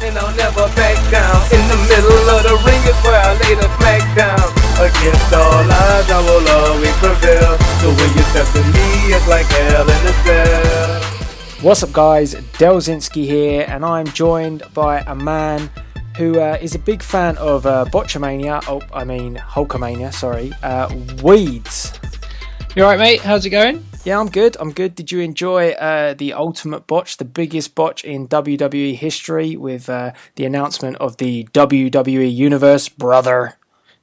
and I'll never back down. In the middle of the ring is where I lay the smack down. Against all odds, I will always prevail. So when you step to me, it's like hell in a cell. What's up, guys? Delzinski here, and I'm joined by a man who is a big fan of Hulkamania, sorry. Weeds. You alright, mate? How's it going? Yeah, I'm good. Did you enjoy the Ultimate Botch, the biggest botch in WWE history, with the announcement of the WWE Universe, brother?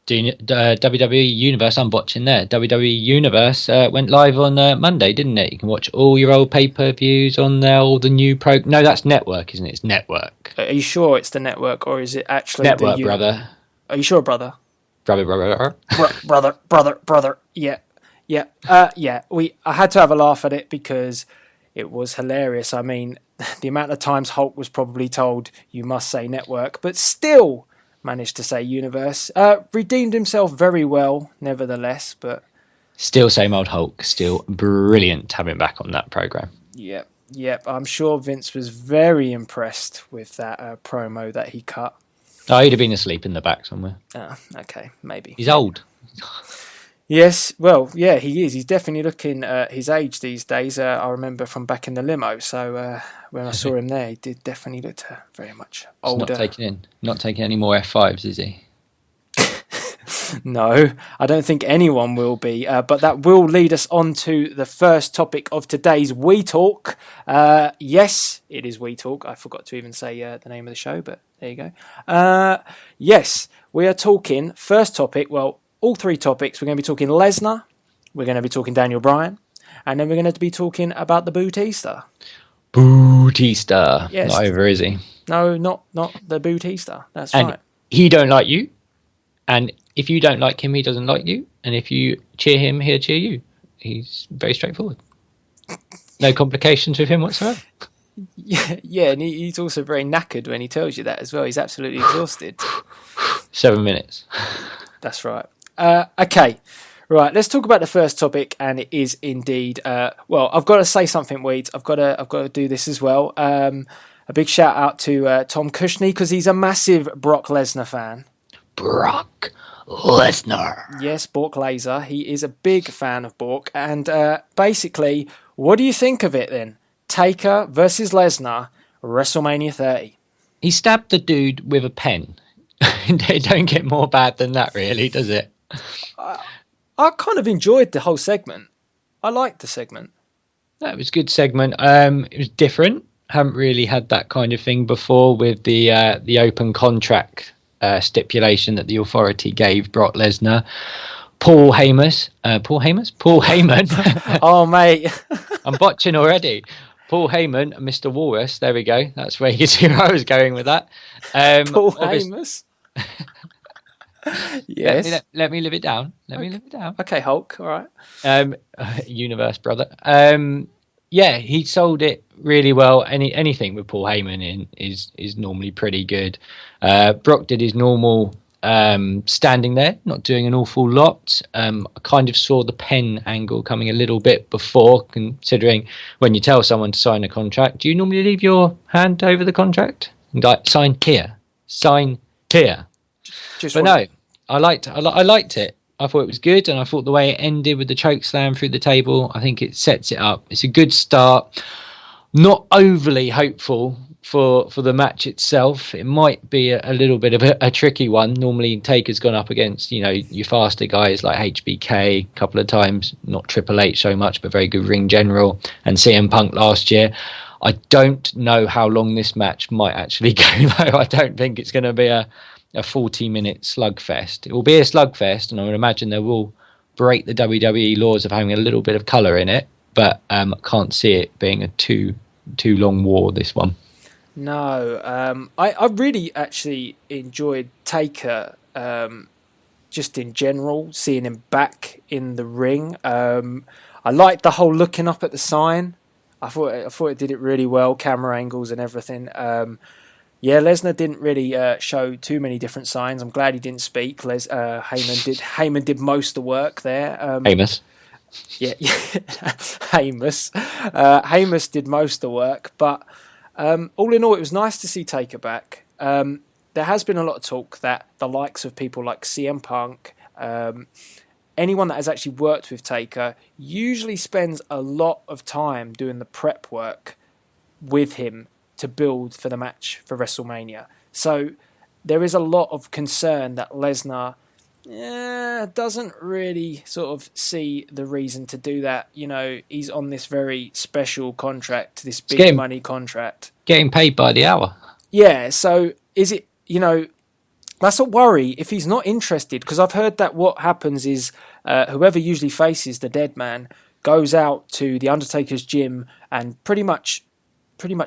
WWE Universe, I'm watching there. WWE Universe went live on Monday, didn't it? You can watch all your old pay-per-views on there, all the new No, that's network, isn't it? It's network. Are you sure it's the network, or is it actually network, brother? Are you sure, brother? Brother. Brother. Yeah. I had to have a laugh at it because it was hilarious. I mean, the amount of times Hulk was probably told you must say network, but still managed to say universe. Redeemed himself very well, nevertheless, but still same old Hulk. Still brilliant to have him back on that program. Yep. I'm sure Vince was very impressed with that promo that he cut. Oh, he'd have been asleep in the back somewhere. Okay, maybe. He's old. Yes, well, yeah, he is. He's definitely looking his age these days. I remember from back in the limo. So when I saw him there, he did definitely look very much older. Not taking any more F5s, is he? No, I don't think anyone will be. But that will lead us on to the first topic of today's We Talk. Yes, it is We Talk. I forgot to even say the name of the show, but there you go. Yes, we are talking first topic. Well, all three topics. We're going to be talking Lesnar, we're going to be talking Daniel Bryan, and then we're going to be talking about the Bootista. Bootista. Yes. Not over, is he? No, not the Bootista. That's and right. He don't like you, and if you don't like him, he doesn't like you, and if you cheer him, he'll cheer you. He's very straightforward. No complications with him whatsoever. Yeah, and he's also very knackered when he tells you that as well. He's absolutely exhausted. 7 minutes. That's right. Okay, right. Let's talk about the first topic, and it is indeed. Well, I've got to say something, Weeds. I've got to do this as well. A big shout out to Tom Cushney because he's a massive Brock Lesnar fan. Brock Lesnar. Yes, Brock Lesnar. He is a big fan of Brock, and basically, what do you think of it then? Taker versus Lesnar, WrestleMania 30. He stabbed the dude with a pen. It don't get more bad than that, really, does it? I kind of enjoyed the whole segment. I liked the segment. That was a good segment. It was different. Haven't really had that kind of thing before with the open contract stipulation that the authority gave Brock Lesnar. Paul Heyman. Oh, mate. I'm botching already. Paul Heyman and Mr. Walrus. There we go. That's where you see where I was going with that. Paul Heyman. Yes. Let me live it down. Okay, Hulk. All right. Universe, brother. Yeah, he sold it really well. Anything with Paul Heyman in is normally pretty good. Brock did his normal standing there, not doing an awful lot. I kind of saw the pen angle coming a little bit before, considering when you tell someone to sign a contract, do you normally leave your hand over the contract? Like, sign here. But no, I liked it. I thought it was good, and I thought the way it ended with the choke slam through the table, I think it sets it up. It's a good start. Not overly hopeful for the match itself. It might be a little bit of a tricky one. Normally, Taker's gone up against, your faster guys like HBK a couple of times, not Triple H so much, but very good ring general, and CM Punk last year. I don't know how long this match might actually go, though. I don't think it's going to be a 40-minute slugfest. It will be a slugfest, and I would imagine they will break the WWE laws of having a little bit of colour in it, but I can't see it being a too long war, this one. No, I really actually enjoyed Taker just in general, seeing him back in the ring. I liked the whole looking up at the sign. I thought it did it really well, camera angles and everything. Yeah, Lesnar didn't really show too many different signs. I'm glad he didn't speak. Heyman did most of the work there. Amos. Yeah. Hamus did most of the work, but All in all, it was nice to see Taker back. There has been a lot of talk that the likes of people like CM Punk, anyone that has actually worked with Taker, usually spends a lot of time doing the prep work with him to build for the match for WrestleMania. So there is a lot of concern that Lesnar doesn't really sort of see the reason to do that. You know, he's on this very special contract, this big money contract. Getting paid by the hour. Yeah, so is it, you know, that's a worry if he's not interested, because I've heard that what happens is whoever usually faces the dead man goes out to the Undertaker's gym and pretty much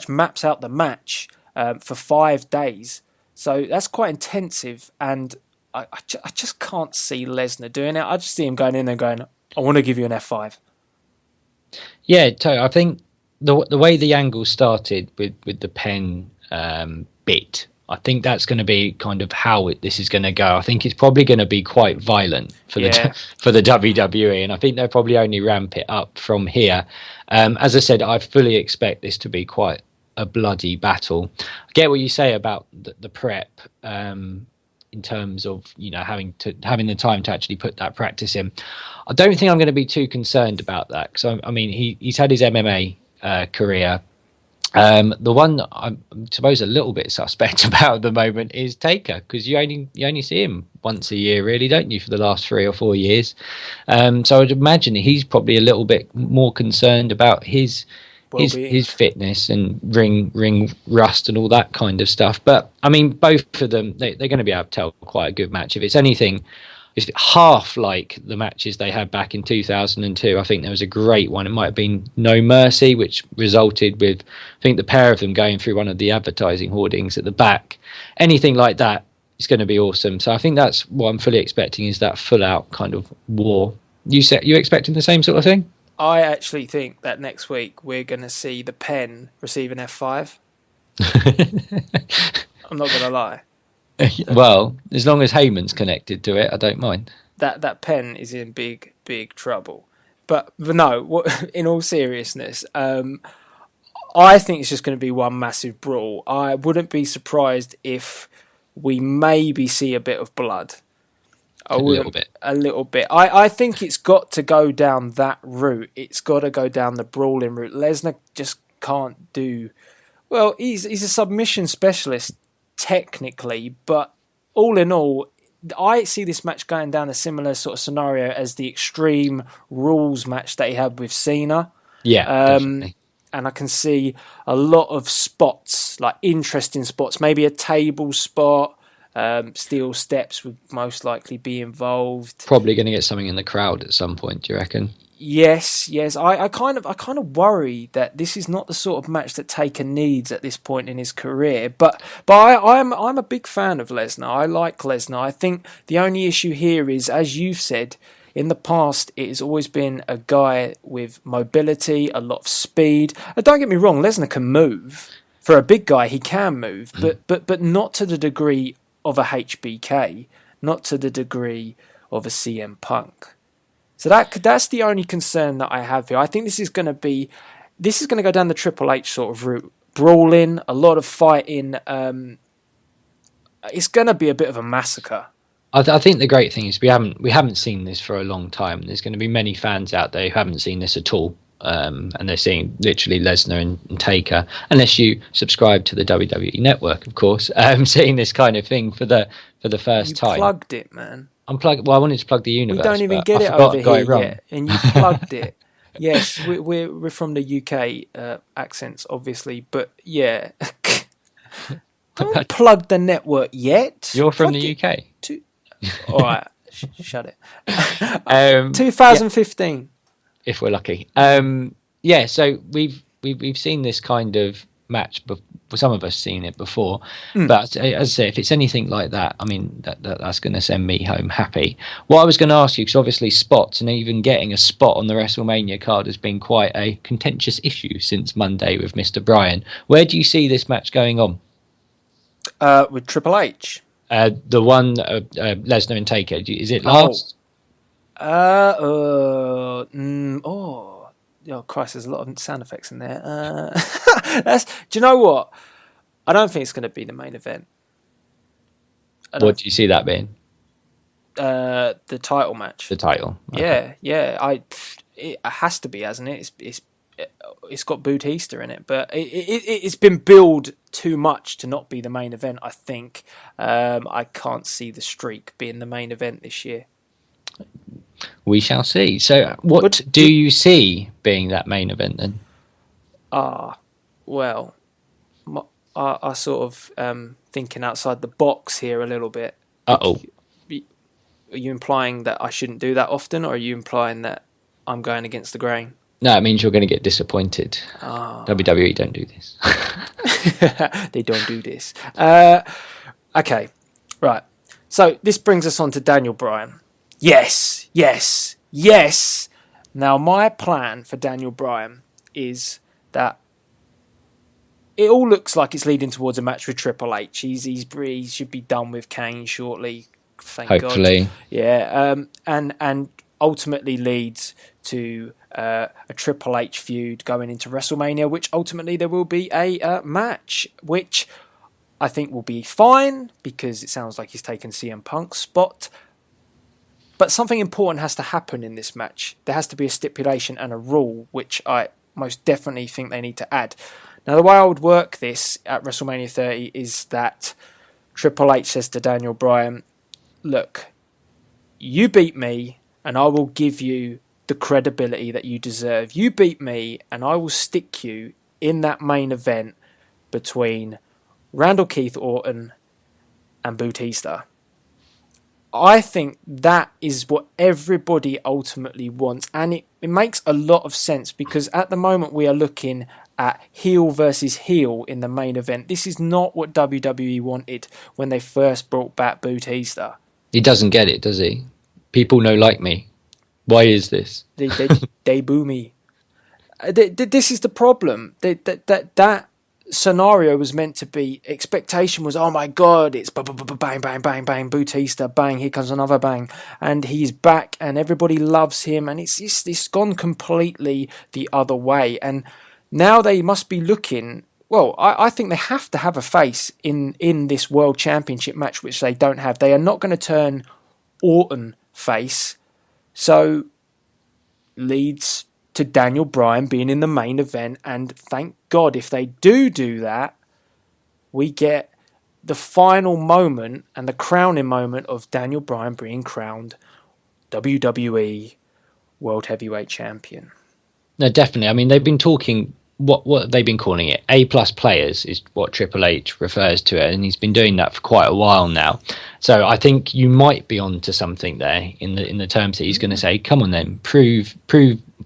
maps out the match for 5 days. So that's quite intensive, and I just can't see Lesnar doing it. I just see him going in and going, I want to give you an F5. Yeah, I think the way the angle started with the pen bit, I think that's going to be kind of how this is going to go. I think it's probably going to be quite violent for the WWE, and I think they'll probably only ramp it up from here. As I said, I fully expect this to be quite a bloody battle. I get what you say about the prep, in terms of, you know, having the time to actually put that practice in. I don't think I'm going to be too concerned about that, because I mean he's had his MMA career. The one that I'm suppose a little bit suspect about at the moment is Taker, because you only see him once a year, really, don't you, for the last 3 or 4 years? So I'd imagine he's probably a little bit more concerned about his fitness and ring rust and all that kind of stuff. But I mean, both of them, they're going to be able to tell quite a good match. If it's anything, it's half like the matches they had back in 2002. I think there was a great one. It might have been No Mercy, which resulted with, I think, the pair of them going through one of the advertising hoardings at the back. Anything like that is going to be awesome. So I think that's what I'm fully expecting, is that full out kind of war. You expecting the same sort of thing? I actually think that next week we're going to see the pen receive an F5. I'm not going to lie. Well, as long as Heyman's connected to it, I don't mind. That pen is in big trouble. But no, in all seriousness, I think it's just going to be one massive brawl. I wouldn't be surprised if we maybe see a bit of blood. A little bit. I think it's got to go down that route. It's got to go down the brawling route. Lesnar just can't do... Well, he's a submission specialist, technically, but all in all, I see this match going down a similar sort of scenario as the Extreme Rules match that he had with Cena. Yeah, definitely. And I can see a lot of spots, like interesting spots, maybe a table spot. Steel steps would most likely be involved. Probably going to get something in the crowd at some point, do you reckon? Yes. I kind of worry that this is not the sort of match that Taker needs at this point in his career. But I'm a big fan of Lesnar. I like Lesnar. I think the only issue here is, as you've said, in the past it has always been a guy with mobility, a lot of speed. Don't get me wrong, Lesnar can move. For a big guy, he can move, but not to the degree of a HBK, not to the degree of a CM Punk. So that's the only concern that I have here. I think this is going to go down the Triple H sort of route, brawling, a lot of fighting. It's going to be a bit of a massacre. I think the great thing is we haven't seen this for a long time. There's going to be many fans out there who haven't seen this at all. And they're seeing literally Lesnar and Taker, unless you subscribe to the WWE Network, of course. Seeing this kind of thing for the first time. You plugged it, man. Well, I wanted to plug the universe. We don't even get it over here yet, and you plugged it. Yes, we're from the UK accents, obviously, but yeah, don't plug the network yet. You're from the UK. All right, shut it. 2015. If we're lucky. Yeah, so we've seen this kind of match, some of us seen it before, but as I say, if it's anything like that, I mean, that's going to send me home happy. What I was going to ask you, because obviously spots and even getting a spot on the WrestleMania card has been quite a contentious issue since Monday with Mr. Bryan. Where do you see this match going on? With Triple H? The one Lesnar and Taker, is it last? Oh Christ, there's a lot of sound effects in there. Do you know what? I don't think it's going to be the main event. What do you see that being? The title match. The title. Okay. Yeah. It has to be, hasn't it? It's got Bootista in it, but it's been billed too much to not be the main event. I think I can't see the streak being the main event this year. We shall see. So, what do you see being that main event then? Well, I sort of thinking outside the box here a little bit. Uh-oh. Are you implying that I shouldn't do that often, or are you implying that I'm going against the grain? No, it means you're going to get disappointed. WWE don't do this. They don't do this. Okay, right. So this brings us on to Daniel Bryan. Yes. Now, my plan for Daniel Bryan is that it all looks like it's leading towards a match with Triple H. He should be done with Kane shortly. Thank Hopefully. God. Yeah. And ultimately leads to a Triple H feud going into WrestleMania, which ultimately there will be a match, which I think will be fine because it sounds like he's taken CM Punk's spot. But something important has to happen in this match. There has to be a stipulation and a rule, which I most definitely think they need to add. Now, the way I would work this at WrestleMania 30 is that Triple H says to Daniel Bryan, look, you beat me and I will give you the credibility that you deserve. You beat me and I will stick you in that main event between Randall Keith Orton and Bootista. I think that is what everybody ultimately wants, and it makes a lot of sense because at the moment we are looking at heel versus heel in the main event. This is not what WWE wanted when they first brought back Bootista. He doesn't get it, does he? People no like me. Why is this? They boo me. This is the problem. That scenario was meant to be, expectation was, oh my God, it's bang, bang, bang, bang, Bootista, bang, here comes another bang, and he's back, and everybody loves him, and it's gone completely the other way, and now they must be looking, well, I think they have to have a face in this World Championship match, which they don't have. They are not going to turn Orton face, so leads to Daniel Bryan being in the main event, and thank God if they do that, we get the final moment and the crowning moment of Daniel Bryan being crowned WWE World Heavyweight Champion. No, definitely. I mean, they've been talking, what have they been calling it? A-plus players is what Triple H refers to it, and he's been doing that for quite a while now. So I think you might be onto something there in the terms that he's going to say, come on then, prove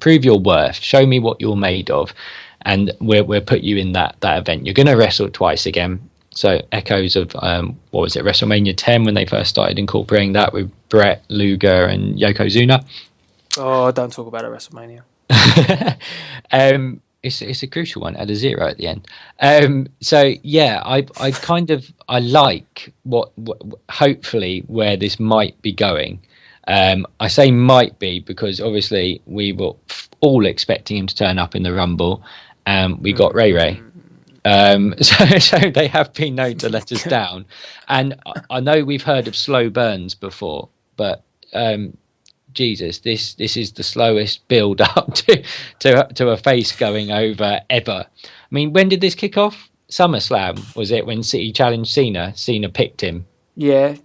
your worth, show me what you're made of, and we'll put you in that event. You're going to wrestle twice again. So echoes of what was it, WrestleMania 10 when they first started incorporating that with Brett, Luger, and Yokozuna. Oh, don't talk about it, WrestleMania. It's a crucial one at a 0 at the end. So yeah, I like what hopefully where this might be going. I say might be because obviously we were all expecting him to turn up in the Rumble, and we got Ray. So they have been known to let us down, and I know we've heard of slow burns before, but Jesus, this is the slowest build up to a face going over ever. I mean, when did this kick off? SummerSlam, was it, when City challenged Cena? Cena picked him. Yeah.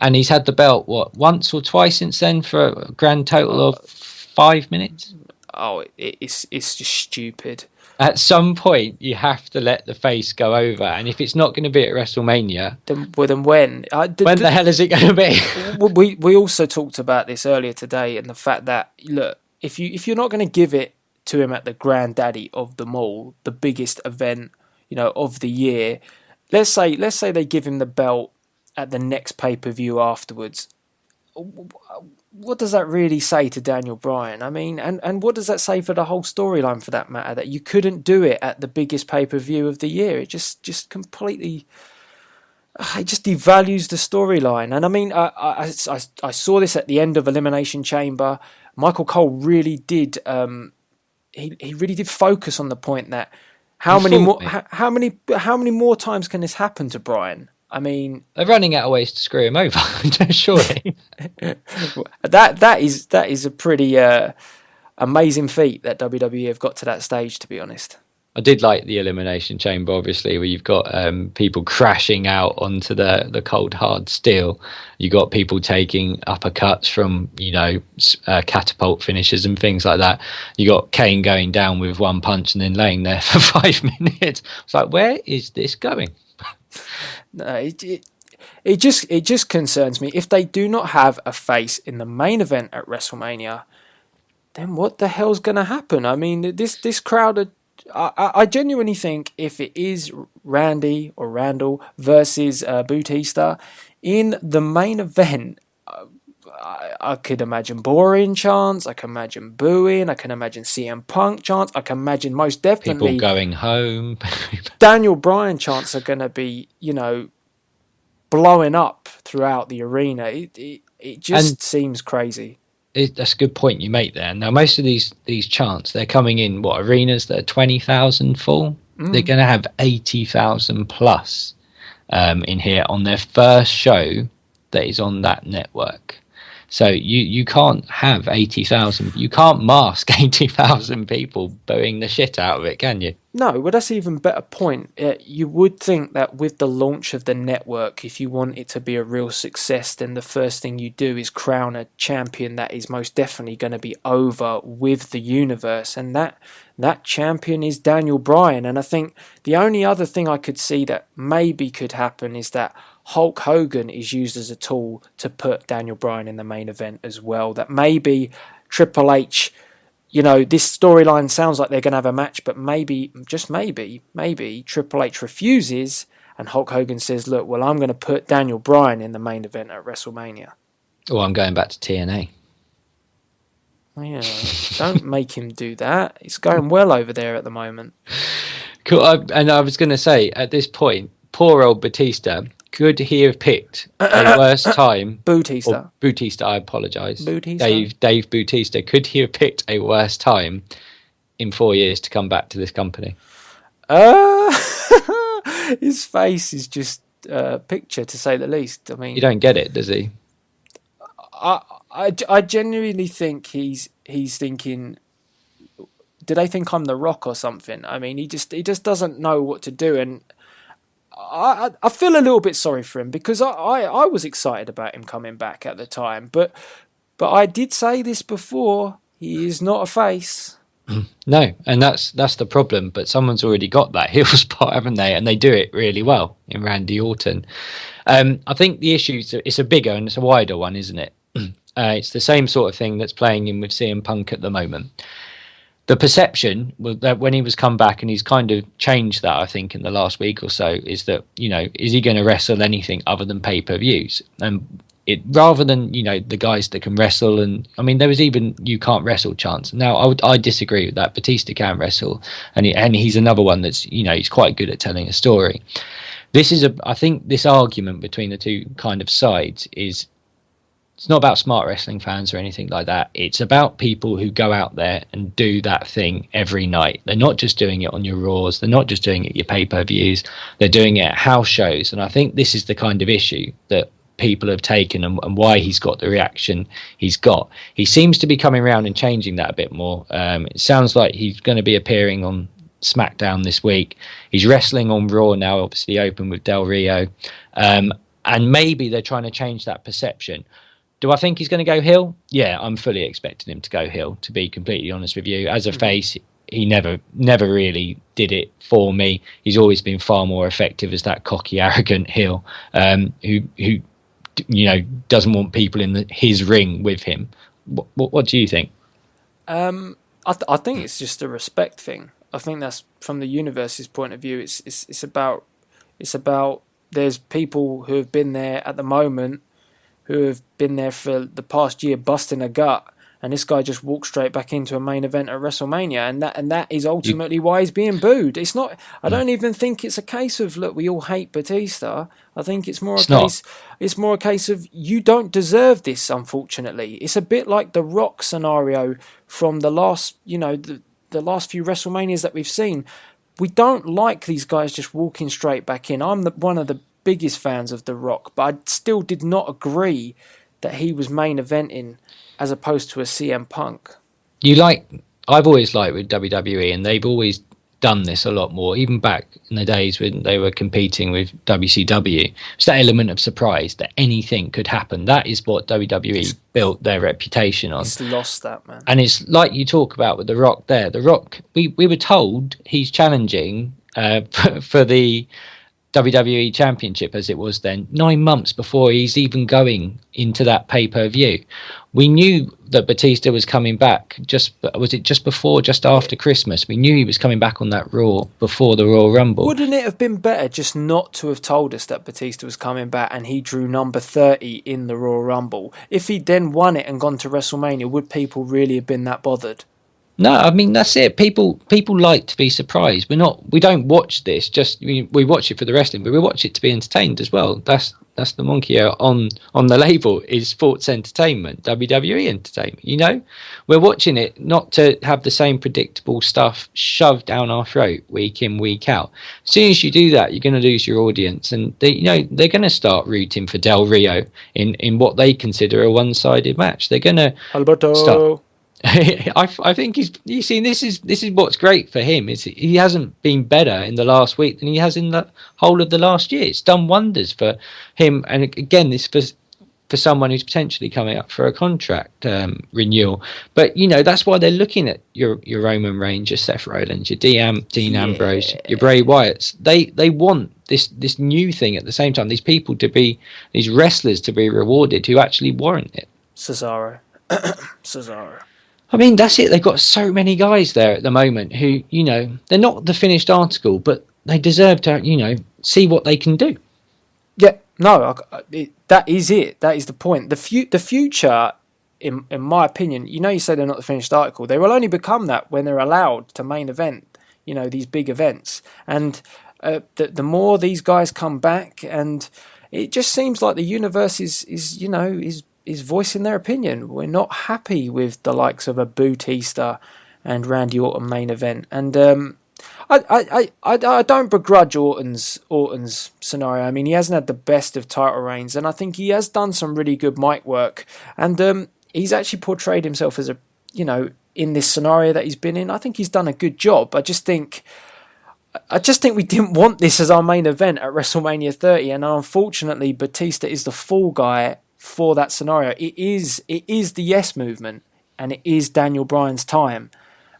And he's had the belt, once or twice since then for a grand total of 5 minutes? Oh, it's just stupid. At some point, you have to let the face go over. And if it's not going to be at WrestleMania... Then when? When the hell is it going to be? We also talked about this earlier today, and the fact that, look, if you're not going to give it to him at the granddaddy of them all, the biggest event, of the year, let's say they give him the belt at the next pay-per-view afterwards. What does that really say to Daniel Bryan? I mean, and what does that say for the whole storyline, for that matter, that you couldn't do it at the biggest pay-per-view of the year? It just completely, it just devalues the storyline. And I mean, I saw this at the end of Elimination Chamber. Michael Cole really did, he really did focus on the point that how many more times can this happen to Bryan? I mean, they're running out of ways to screw him over, surely. that is a pretty amazing feat that WWE have got to that stage, to be honest. I did like the Elimination Chamber, obviously, where you've got people crashing out onto the cold hard steel. You got people taking uppercuts from, catapult finishes and things like that. You got Kane going down with one punch and then laying there for 5 minutes. It's like, where is this going? No, it just concerns me. If they do not have a face in the main event at WrestleMania, then what the hell's going to happen? I mean, this crowd. I genuinely think if it is Randy or Randall versus Bootista in the main event, I could imagine boring chants. I can imagine booing. I can imagine CM Punk chants. I can imagine most definitely people going home. Daniel Bryan chants are going to be, blowing up throughout the arena. It just seems crazy. That's a good point you make there. Now, most of these chants, they're coming in arenas that are 20,000 full. They're going to have 80,000 plus in here on their first show that is on that network. So you can't have 80,000. You can't mask 80,000 people booing the shit out of it, can you? No, well, that's an even better point. You would think that with the launch of the network, if you want it to be a real success, then the first thing you do is crown a champion that is most definitely going to be over with the universe. And that champion is Daniel Bryan. And I think the only other thing I could see that maybe could happen is that Hulk Hogan is used as a tool to put Daniel Bryan in the main event as well. That maybe Triple H... this storyline sounds like they're going to have a match, but maybe, just maybe, Triple H refuses and Hulk Hogan says, look, well, I'm going to put Daniel Bryan in the main event at WrestleMania. Oh, I'm going back to TNA. Yeah, don't make him do that. It's going well over there at the moment. Cool. And I was going to say, at this point, poor old Batista, could he have picked a worse time? Bootista, I apologise. Bootista? Dave Bootista. Could he have picked a worse time in 4 years to come back to this company? His face is just a picture, to say the least. I mean, you don't get it, does he? I genuinely think he's thinking, do they think I'm the Rock or something? I mean, he just doesn't know what to do, and I feel a little bit sorry for him because I was excited about him coming back at the time, but I did say this before, he is not a face. No, and that's the problem. But someone's already got that heel spot, haven't they? And they do it really well in Randy Orton. I think the issue is it's a bigger and it's a wider one, isn't it? It's the same sort of thing that's playing in with CM Punk at the moment. The perception that when he was come back, and he's kind of changed that, I think, in the last week or so, is that, is he going to wrestle anything other than pay-per-views? And it, rather than, the guys that can wrestle, and I mean, there was even you can't wrestle chance. Now, I disagree with that. Batista can wrestle, and he's another one that's, he's quite good at telling a story. I think this argument between the two kind of sides is, it's not about smart wrestling fans or anything like that. It's about people who go out there and do that thing every night. They're not just doing it on your Raws. They're not just doing it at your pay-per-views. They're doing it at house shows. And I think this is the kind of issue that people have taken and why he's got the reaction he's got. He seems to be coming around and changing that a bit more. It sounds like he's going to be appearing on SmackDown this week. He's wrestling on Raw now, obviously open with Del Rio. And maybe they're trying to change that perception. Do I think he's going to go heel? Yeah, I'm fully expecting him to go heel, to be completely honest with you. As a face, he never really did it for me. He's always been far more effective as that cocky, arrogant heel who doesn't want people in his ring with him. What do you think? I think it's just a respect thing. I think that's from the universe's point of view. It's about there's people who have been there at the moment, who have been there for the past year busting a gut, and this guy just walked straight back into a main event at WrestleMania, and that is ultimately why he's being booed. It's not. I don't even think it's a case of, look, we all hate Batista. I think it's more a case of you don't deserve this. Unfortunately, it's a bit like the Rock scenario from the last, the the last few WrestleManias that we've seen, we don't like these guys just walking straight back in. I'm one of the biggest fans of The Rock, but I still did not agree that he was main eventing as opposed to a CM Punk. I've always liked with WWE, and they've always done this a lot more, even back in the days when they were competing with WCW. It's that element of surprise that anything could happen. That is what WWE built their reputation on. It's lost that, man. And it's like you talk about with The Rock there. The Rock, we were told he's challenging for the WWE Championship, as it was then, 9 months before he's even going into that pay-per-view. We knew that Batista was coming back just after Christmas? We knew he was coming back on that Raw before the Royal Rumble. Wouldn't it have been better just not to have told us that Batista was coming back and he drew number 30 in the Royal Rumble? If he'd then won it and gone to WrestleMania, would people really have been that bothered? No, I mean, that's it. People like to be surprised. We don't watch this we watch it for the wrestling, but we watch it to be entertained as well. That's the monkey on the label is sports entertainment, WWE entertainment. You know, we're watching it not to have the same predictable stuff shoved down our throat week in, week out. As soon as you do that, you're going to lose your audience, and they're going to start rooting for Del Rio in what they consider a one-sided match. They're going to start. I think you see, this is what's great for him is he hasn't been better in the last week than he has in the whole of the last year. It's done wonders for him, and again, this for someone who's potentially coming up for a contract renewal. But that's why they're looking at your Roman Reigns, your Seth Rollins, your Dean Ambrose, your Bray Wyatts. They want this new thing at the same time. These wrestlers to be rewarded who actually warrant it. Cesaro. I mean, that's it. They've got so many guys there at the moment who, they're not the finished article, but they deserve to, see what they can do. Yeah, no, that is it. That is the point. The future, in my opinion, you say they're not the finished article. They will only become that when they're allowed to main event, these big events. And the more these guys come back, and it just seems like the universe is voicing their opinion. We're not happy with the likes of a Bootista and Randy Orton main event. And I don't begrudge Orton's scenario. I mean, he hasn't had the best of title reigns, and I think he has done some really good mic work. And he's actually portrayed himself as in this scenario that he's been in. I think he's done a good job. I just think we didn't want this as our main event at WrestleMania 30, and unfortunately, Batista is the fall guy for that scenario. It is the Yes Movement, and it is Daniel Bryan's time.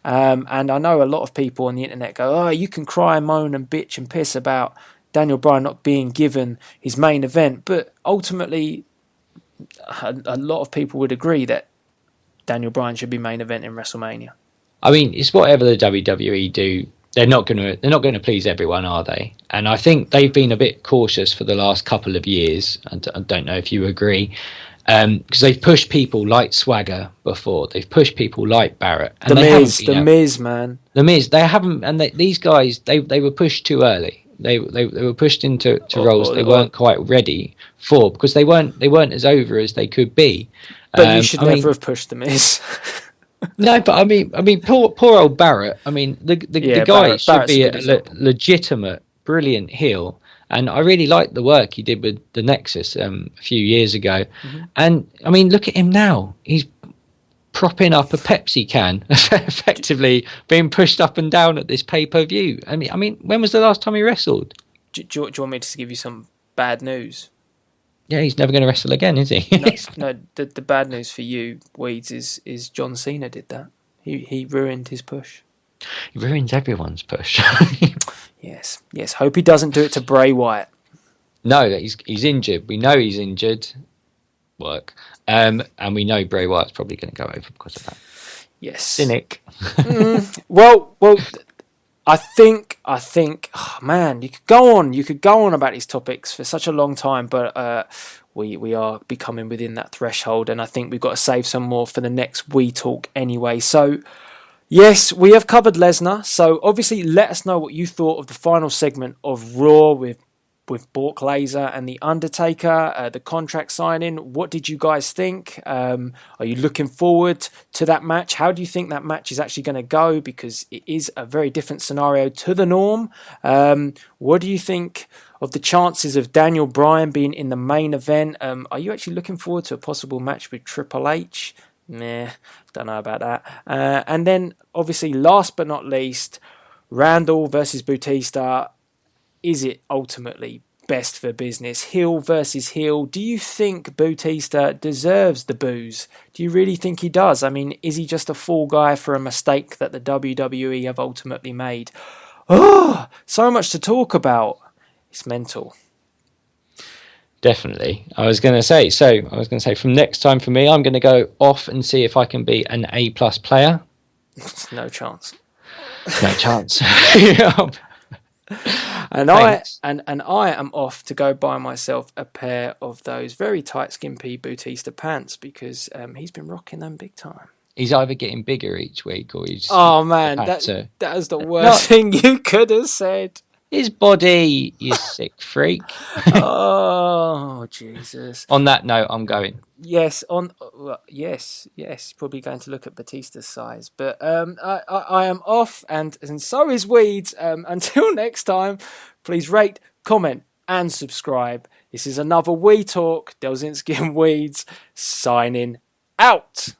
And I know a lot of people on the internet go, "Oh, you can cry, moan, and bitch and piss about Daniel Bryan not being given his main event," but ultimately, a lot of people would agree that Daniel Bryan should be main event in WrestleMania. I mean, it's whatever the WWE do. They're not going to please everyone, are they? And I think they've been a bit cautious for the last couple of years. I don't know if you agree, because they've pushed people like Swagger before. They've pushed people like Barrett. And the Miz, man. The Miz. They haven't, and these guys, they were pushed too early. They were pushed into roles they weren't quite ready for, because they weren't as over as they could be. But you should never have pushed the Miz. No, but I mean, poor old Barrett. I mean, the guy should be a legitimate, brilliant heel, and I really liked the work he did with the Nexus a few years ago. Mm-hmm. And I mean, look at him now; he's propping up a Pepsi can, effectively being pushed up and down at this pay-per-view. I mean, when was the last time he wrestled? Do you want me to give you some bad news? Yeah, he's never going to wrestle again, is he? No. The bad news for you, Weeds, is John Cena did that. He ruined his push. He ruins everyone's push. Yes. Hope he doesn't do it to Bray Wyatt. No, he's injured. We know he's injured. And we know Bray Wyatt's probably going to go over because of that. Yes. Cynic. Well. I think, oh man, you could go on about these topics for such a long time, but we are becoming within that threshold, and I think we've got to save some more for the next We Talk anyway. So, yes, we have covered Lesnar, so obviously let us know what you thought of the final segment of Raw with with Brock Lesnar and the Undertaker, the contract signing. What did you guys think? Are you looking forward to that match? How do you think that match is actually going to go? Because it is a very different scenario to the norm. What do you think of the chances of Daniel Bryan being in the main event? Are you actually looking forward to a possible match with Triple H? Nah, don't know about that. And then, obviously, last but not least, Randall versus Bootista. Is it ultimately best for business? Heel versus heel. Do you think Bootista deserves the boos? Do you really think he does? I mean, is he just a fall guy for a mistake that the WWE have ultimately made? Oh, so much to talk about. It's mental. Definitely. I was going to say from next time for me, I'm going to go off and see if I can be an A+ player. No chance. No chance. And I am off to go buy myself a pair of those very tight skimpy Bootista pants because he's been rocking them big time. He's either getting bigger each week or he's... Oh man, that is the worst thing you could have said. His body, you sick freak. Oh Jesus! On that note, I'm going. Yes, yes. Probably going to look at Batista's size, but I am off, and so is Weeds. Until next time, please rate, comment, and subscribe. This is another We Talk Delzinski and Weeds signing out.